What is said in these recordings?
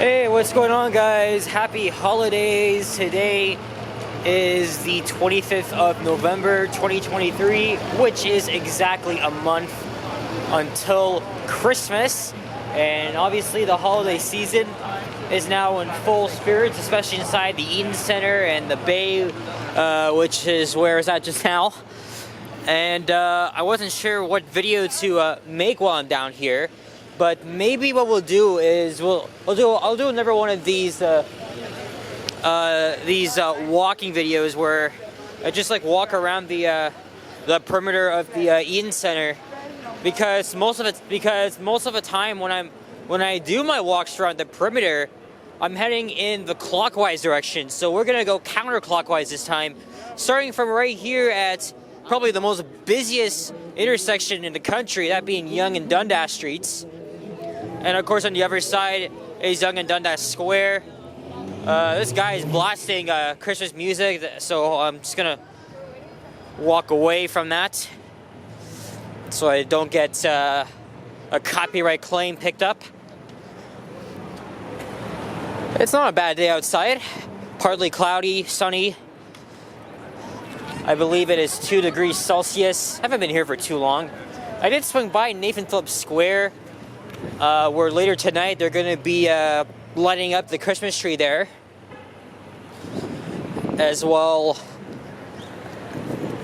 Hey, what's going on, guys? Happy holidays. Today is the 25th of November 2023, which is exactly a month until Christmas. And obviously the holiday season is now in full spirits, especially inside the Eaton Center and the Bay, which is where it's at just now. And I wasn't sure what video to make while I'm down here. But maybe what we'll do is I'll do another one of these walking videos where I just like walk around the perimeter of the Eaton Center, because most of the time when I do my walks around the perimeter, I'm heading in the clockwise direction. So we're gonna go counterclockwise this time, starting from right here at probably the most busiest intersection in the country, that being Yonge and Dundas Streets. And of course on the other side is Yonge and Dundas Square. This guy is blasting Christmas music, so I'm just gonna walk away from that so I don't get a copyright claim picked up. It's not a bad day outside. Partly cloudy, sunny. I believe it is 2 degrees Celsius. I haven't been here for too long. I did swing by Nathan Phillips Square, where later tonight they're going to be lighting up the Christmas tree there, as well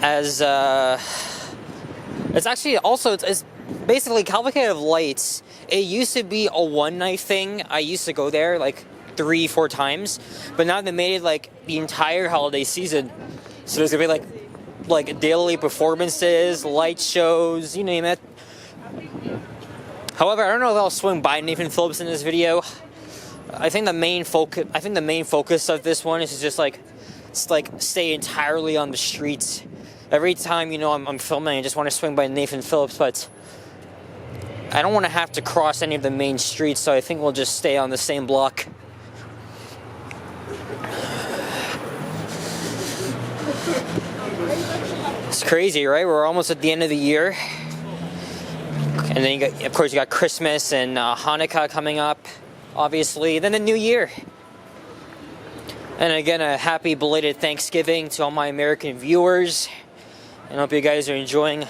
as it's basically Cavalcade of Lights. It used to be a one-night thing. I used to go there like 3-4 times, but now they made it like the entire holiday season. So there's gonna be like daily performances, light shows, you name it. However, I don't know if I'll swing by Nathan Phillips in this video. I think the main focus of this one is to just stay entirely on the streets. Every time I'm filming, I just want to swing by Nathan Phillips, but I don't want to have to cross any of the main streets, so I think we'll just stay on the same block. It's crazy, right? We're almost at the end of the year. And then of course you got Christmas and Hanukkah coming up, obviously. Then the New Year. And again, a happy belated Thanksgiving to all my American viewers. And I hope you guys are enjoying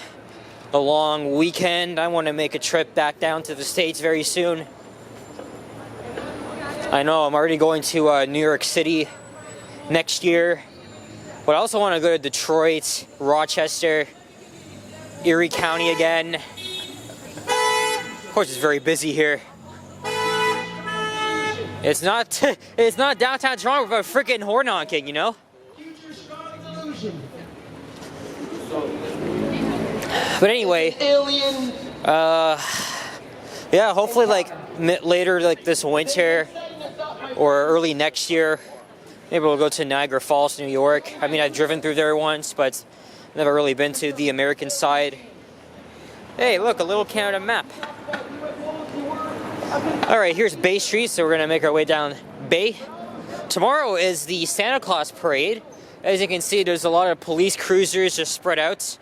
a long weekend. I want to make a trip back down to the States very soon. I know I'm already going to New York City next year. But I also want to go to Detroit, Rochester, Erie County again. Of course, it's very busy here. It's not downtown Toronto with a freaking horn honking, you know? But anyway, yeah, hopefully later this winter or early next year, maybe we'll go to Niagara Falls, New York. I mean, I've driven through there once, but never really been to the American side. Hey, look, a little Canada map. Alright, here's Bay Street, so we're going to make our way down Bay. Tomorrow is the Santa Claus Parade. As you can see, there's a lot of police cruisers just spread out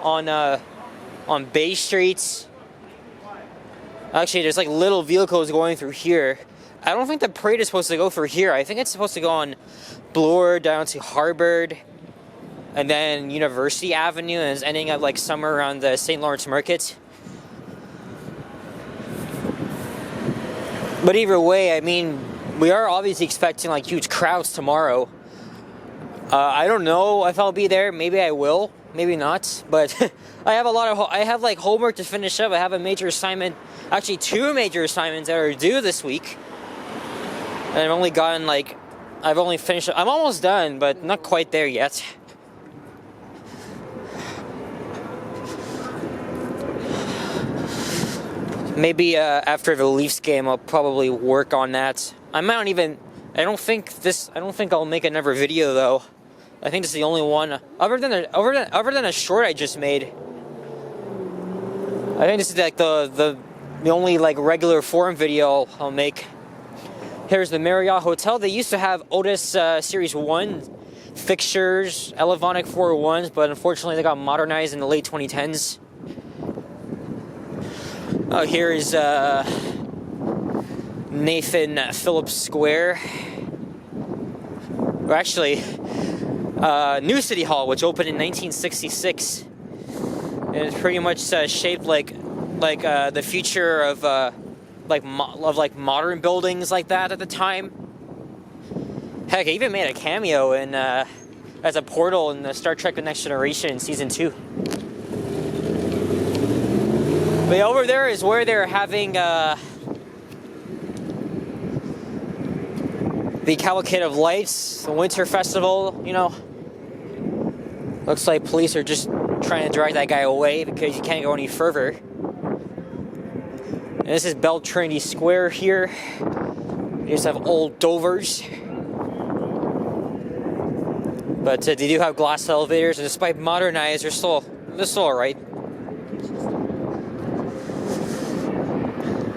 on Bay Street. Actually, there's like little vehicles going through here. I don't think the parade is supposed to go through here. I think it's supposed to go on Bloor down to Harvard and then University Avenue, and it's ending up like somewhere around the St. Lawrence Market. But either way, I mean, we are obviously expecting like huge crowds tomorrow. I don't know if I'll be there. Maybe I will, maybe not. But I have like homework to finish up. I have a major assignment, actually 2 major assignments that are due this week. And I've only finished, I'm almost done, but not quite there yet. Maybe after the Leafs game, I'll probably work on that. I don't think I'll make another video though. I think this is the only one, other than a short I just made. I think this is like the only like regular forum video I'll make. Here's the Marriott Hotel. They used to have Otis Series 1 fixtures, Elevonic 401s, but unfortunately they got modernized in the late 2010s. Oh, here is Nathan Phillips Square. Or actually, New City Hall, which opened in 1966, and it's pretty much shaped like the future of modern buildings like that at the time. Heck, I even made a cameo in as a portal in the Star Trek: The Next Generation in season 2. But over there is where they're having the Cavalcade of Lights, the Winter Festival, you know. Looks like police are just trying to drag that guy away because you can't go any further. And this is Bell Trinity Square here. You just have old Dovers. But they do have glass elevators, and despite modernized, they're still alright.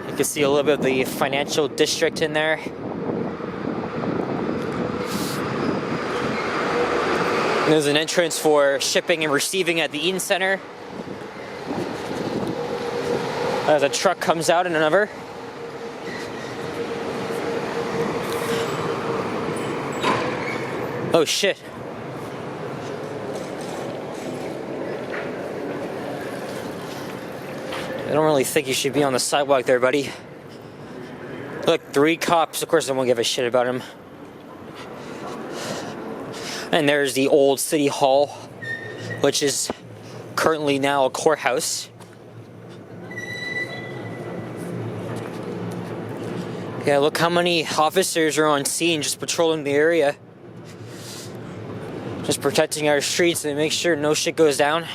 You can see a little bit of the financial district in there. And there's an entrance for shipping and receiving at the Eaton Center. As a truck comes out in another. Oh shit. I don't really think you should be on the sidewalk there, buddy. Look, 3 cops. Of course I won't give a shit about him. And there's the old City Hall, which is currently now a courthouse. Yeah, look how many officers are on scene just patrolling the area. Just protecting our streets and make sure no shit goes down.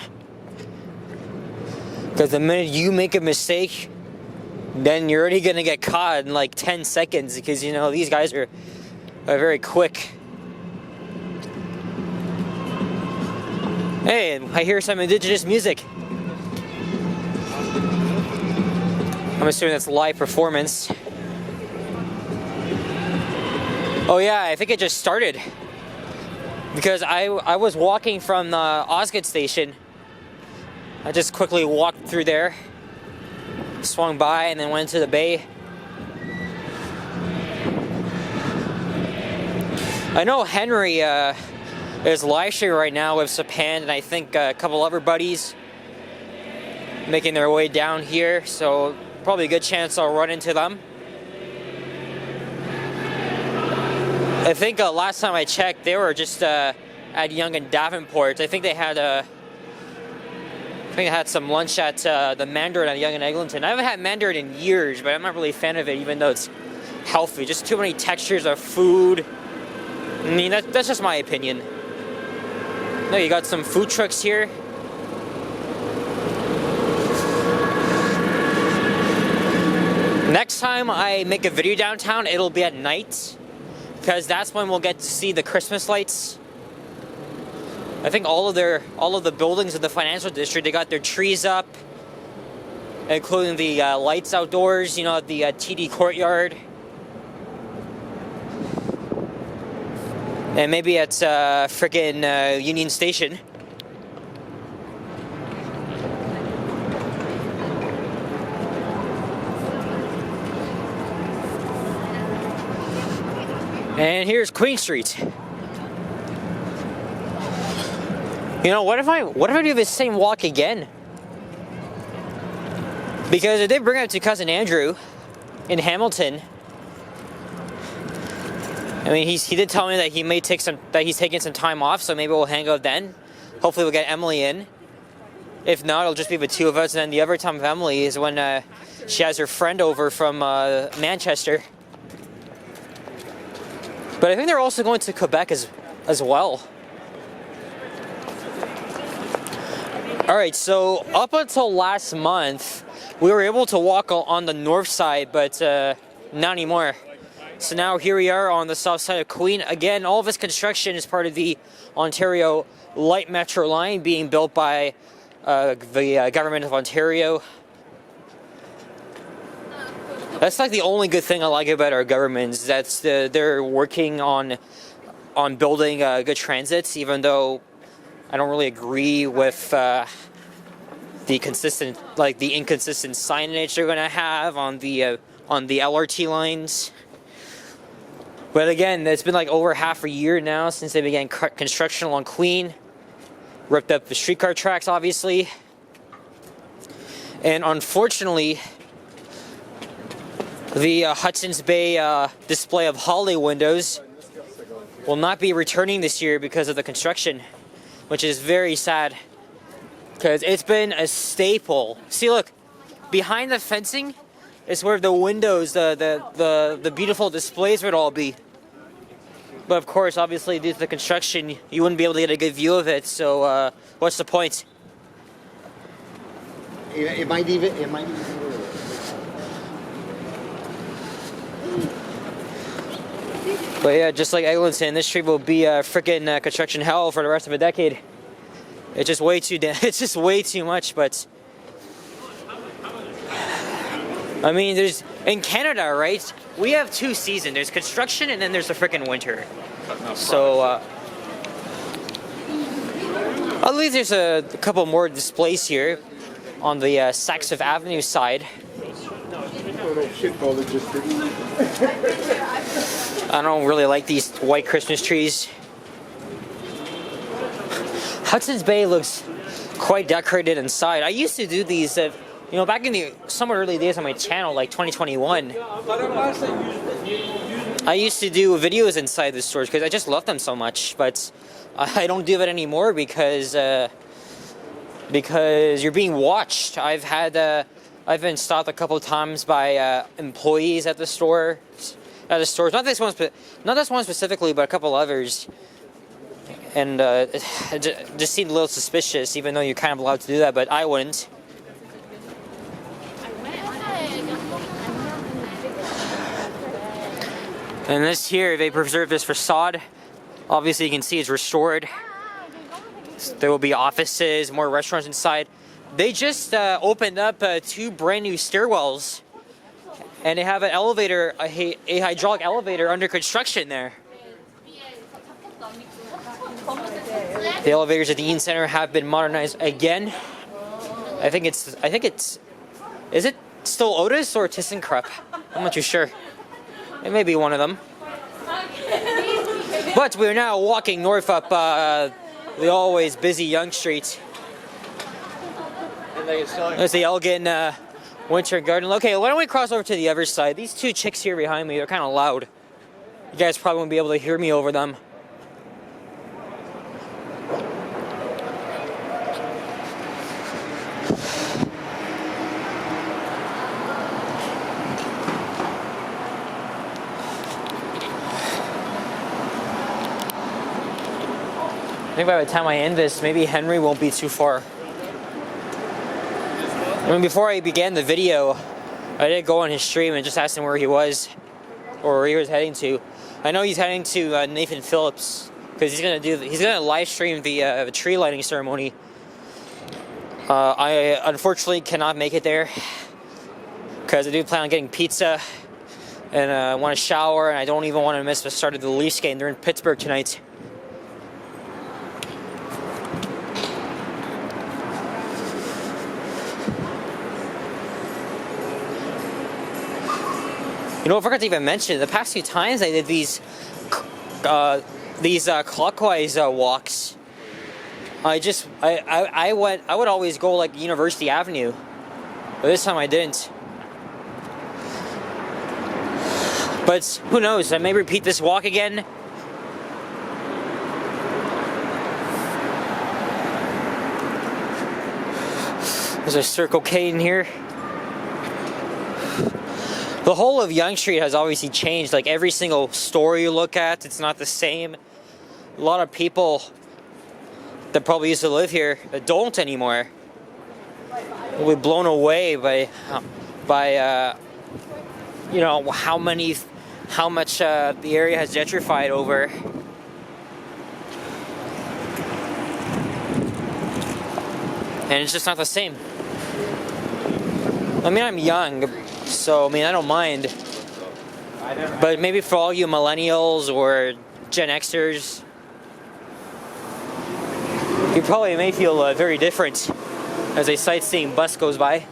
Because the minute you make a mistake, then you're already gonna get caught in like 10 seconds because, you know, these guys are very quick. Hey, I hear some indigenous music. I'm assuming that's live performance. Oh yeah, I think it just started. Because I was walking from the Osgood station. I just quickly walked through there, swung by, and then went to the bay. I know Henry is live streaming right now with Sapan and I think a couple other buddies making their way down here, so probably a good chance I'll run into them. I think last time I checked, they were just at Yonge and Davenport. I think they had some lunch at the Mandarin at Yonge and Eglinton. I haven't had Mandarin in years, but I'm not really a fan of it, even though it's healthy. Just too many textures of food. I mean, that's just my opinion. No, you got some food trucks here. Next time I make a video downtown, it'll be at night, because that's when we'll get to see the Christmas lights. I think all of the buildings in the financial district, they got their trees up, including the lights outdoors, you know, at the TD Courtyard. And maybe at frickin' Union Station. And here's Queen Street. You know, what if I do the same walk again? Because I did bring it up to cousin Andrew in Hamilton. I mean, he did tell me that he's taking some time off, so maybe we'll hang out then. Hopefully we'll get Emily in. If not, it'll just be the two of us, and then the other time with Emily is when she has her friend over from Manchester. But I think they're also going to Quebec as well. Alright, so up until last month, we were able to walk on the north side, but not anymore. So now here we are on the south side of Queen. Again, all of this construction is part of the Ontario Light Metro line being built by the government of Ontario. That's like the only good thing I like about our government, is that they're working on building good transits, even though I don't really agree with the inconsistent signage they're going to have on the on the LRT lines. But again, it's been like over half a year now since they began construction along Queen. Ripped up the streetcar tracks, obviously. And unfortunately, the Hudson's Bay display of Holly windows will not be returning this year because of the construction, which is very sad. Because it's been a staple. See, look, behind the fencing is where the windows, the beautiful displays would all be. But of course, obviously, due to the construction, you wouldn't be able to get a good view of it. So, what's the point? It might even. But yeah, just like Eglinton, this street will be a freaking construction hell for the rest of a decade. It's just way too. It's just way too much. But I mean, there's in Canada, right? We have two seasons. There's construction, and then there's the freaking winter. So at least there's a couple more displays here on the Saxon Avenue side. I don't really like these white Christmas trees. Hudson's Bay looks quite decorated inside. I used to do these, you know, back in the somewhat early days on my channel, like 2021. I used to do videos inside the stores because I just love them so much. But I don't do it anymore because you're being watched. I've been stopped a couple of times by employees at the store. At the stores, not this one specifically, but a couple others, and it just seemed a little suspicious, even though you're kind of allowed to do that, but I wouldn't. And this here, they preserved this facade. Obviously, you can see it's restored. There will be offices, more restaurants inside. They just opened up 2 brand new stairwells. And they have an elevator, a hydraulic elevator under construction there. The elevators at the Eaton Center have been modernized again. I think it's, is it still Otis or ThyssenKrupp? I'm not too sure. It may be one of them. But we're now walking north up the always busy Yonge Street. There's the Elgin Winter Garden. Okay, why don't we cross over to the other side? These 2 chicks here behind me, they're kind of loud. You guys probably won't be able to hear me over them. I think by the time I end this, maybe Henry won't be too far. I mean, before I began the video, I did go on his stream and just asked him where he was, or where he was heading to. I know he's heading to Nathan Phillips because he's gonna live stream the tree lighting ceremony. I unfortunately cannot make it there because I do plan on getting pizza and I want to shower, and I don't even want to miss the start of the Leafs game. They're in Pittsburgh tonight. You know, I forgot to even mention, the past few times I did these clockwise walks, I would always go like University Avenue, but this time I didn't. But who knows, I may repeat this walk again. There's a Circle K in here. The whole of Yonge Street has obviously changed. Like every single store you look at, it's not the same. A lot of people that probably used to live here that don't anymore will be blown away by you know how much the area has gentrified over. And it's just not the same. I mean, I'm young, so I mean, I don't mind. But maybe for all you millennials or Gen Xers, you probably may feel very different as a sightseeing bus goes by.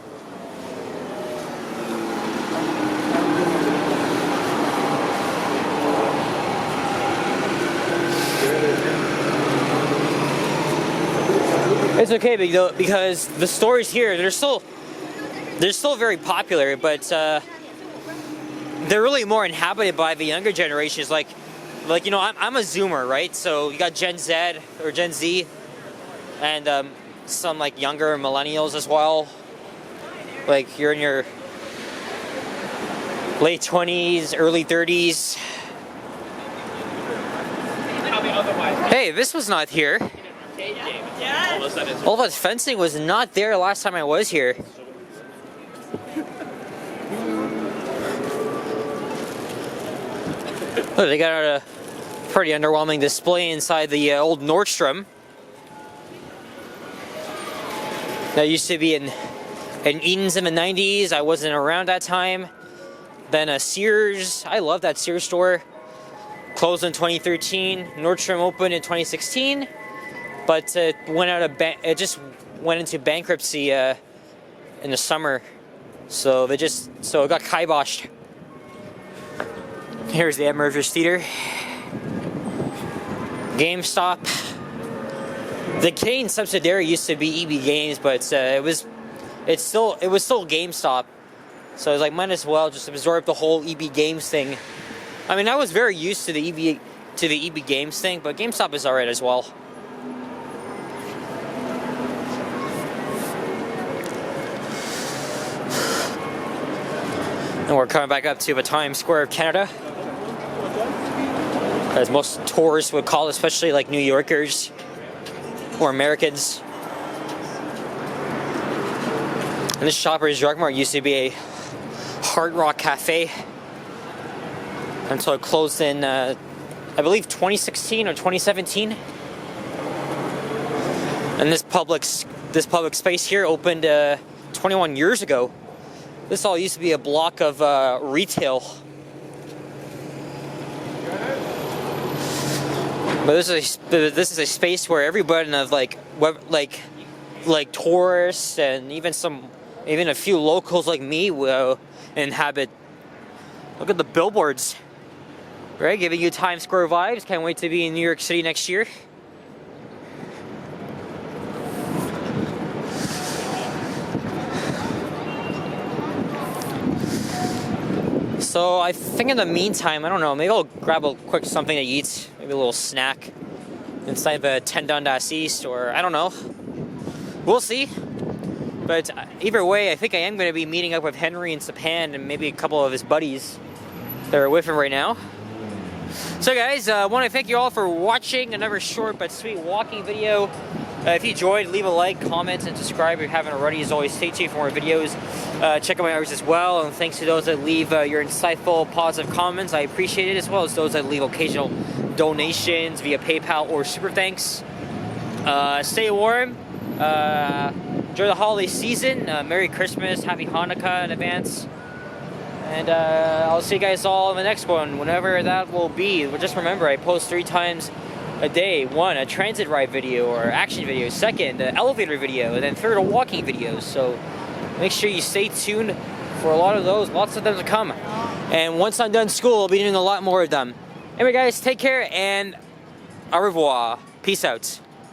It's okay because the stores here, they're still very popular, but they're really more inhabited by the younger generations. Like you know, I'm a Zoomer, right? So you got Gen Z or Gen Z, and some like younger millennials as well. Like you're in your late 20s, early 30s. Hey, this was not here. All that fencing was not there last time I was here. Oh, they got a pretty underwhelming display inside the old Nordstrom. That used to be in Eaton's in the 90s. I wasn't around that time. Then a Sears. I love that Sears store. Closed in 2013. Nordstrom opened in 2016, but it just went into bankruptcy in the summer. So it got kiboshed. Here's the Ed Mergers Theater. GameStop. The Canadian subsidiary used to be EB Games, but it was still GameStop. So I was like, might as well just absorb the whole EB Games thing. I mean, I was very used to the EB Games thing, but GameStop is alright as well. And we're coming back up to the Times Square of Canada, as most tourists would call it, especially like New Yorkers or Americans. And this Shoppers Drug Mart used to be a Hard Rock Cafe until it closed in, I believe, 2016 or 2017. And this public space here opened 21 years ago. This all used to be a block of retail. But this is a space where everybody of like tourists and even a few locals like me will inhabit. Look at the billboards, right? Giving you Times Square vibes. Can't wait to be in New York City next year. So I think in the meantime, I don't know, maybe I'll grab a quick something to eat, maybe a little snack inside the 10 Dundas East, or I don't know. We'll see. But either way, I think I am going to be meeting up with Henry in Japan and maybe a couple of his buddies that are with him right now. So guys, I want to thank you all for watching another short but sweet walking video. If you enjoyed, leave a like, comment, and subscribe if you haven't already. As always, stay tuned for more videos. Check out my others as well. And thanks to those that leave your insightful, positive comments. I appreciate it, as well as those that leave occasional donations via PayPal or Super Thanks. Stay warm. Enjoy the holiday season. Merry Christmas, Happy Hanukkah in advance. And I'll see you guys all in the next one, whenever that will be. But just remember, I post 3 times a day. 1, a transit ride video or action video. 2nd, an elevator video. And then 3rd, a walking video. So make sure you stay tuned for a lot of those. Lots of them to come. And once I'm done school, I'll be doing a lot more of them. Anyway guys, take care and au revoir. Peace out.